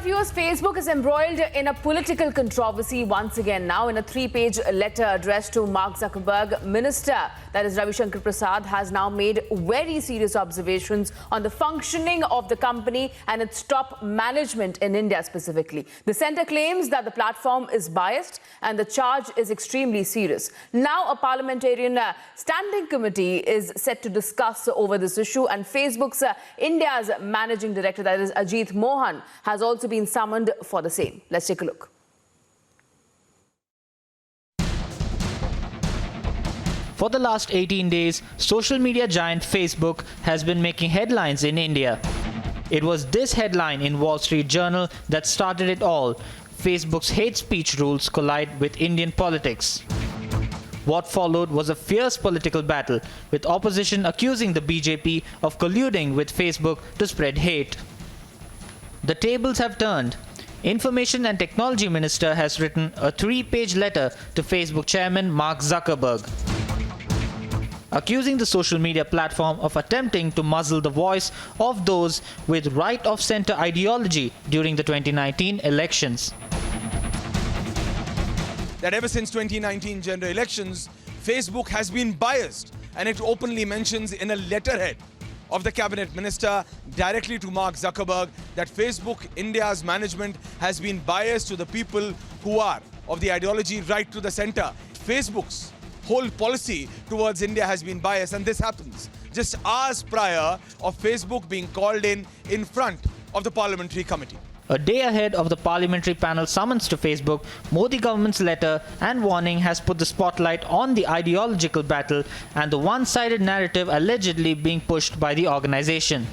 right, viewers, Facebook is embroiled in a political controversy once again now. In a 3-page letter addressed to Mark Zuckerberg, Minister, that is Ravi Shankar Prasad, has now made very serious observations on the functioning of the company and its top management in India specifically. The centre claims that the platform is biased and the charge is extremely serious. Now a parliamentarian standing committee is set to discuss over this issue, and Facebook's India's managing director, that is Ajit Mohan, has also been summoned for the same. Let's take a look. For the last 18 days, social media giant Facebook has been making headlines in India. It was this headline in Wall Street Journal that started it all. Facebook's hate speech rules collide with Indian politics. What followed was a fierce political battle, with opposition accusing the BJP of colluding with Facebook to spread hate. The tables have turned. Information and Technology Minister has written a 3-page letter to Facebook chairman Mark Zuckerberg, accusing the social media platform of attempting to muzzle the voice of those with right-of-center ideology during the 2019 elections. That ever since 2019 general elections, Facebook has been biased, and it openly mentions in a letterhead of the cabinet minister directly to Mark Zuckerberg that Facebook India's management has been biased to the people who are of the ideology right to the center. Facebook's whole policy towards India has been biased, and this happens just hours prior of Facebook being called in front of the parliamentary committee. A day ahead of the parliamentary panel summons to Facebook, Modi government's letter and warning has put the spotlight on the ideological battle and the one-sided narrative allegedly being pushed by the organization.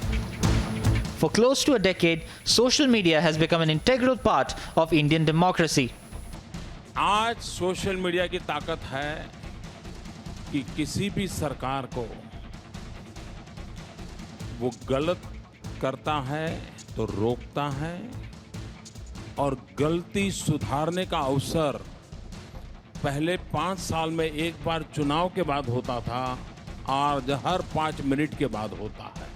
For close to a decade, social media has become an integral part of Indian democracy. आज social media की ताकत है कि किसी भी सरकार को वो गलत करता है तो रोकता है और गलती सुधारने का अवसर पहले 5 साल में एक बार चुनाव के बाद होता था, आज हर 5 मिनट के बाद होता है.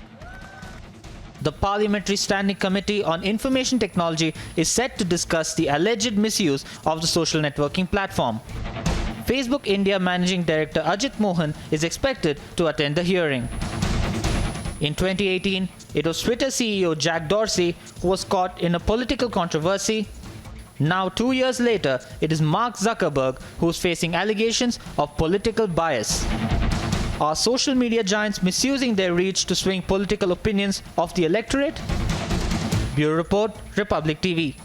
The Parliamentary Standing Committee on Information Technology is set to discuss the alleged misuse of the social networking platform. Facebook India Managing Director Ajit Mohan is expected to attend the hearing. In 2018, it was Twitter CEO Jack Dorsey who was caught in a political controversy. Now, 2 years later, it is Mark Zuckerberg who is facing allegations of political bias. Are social media giants misusing their reach to swing political opinions of the electorate? Bureau Report, Republic TV.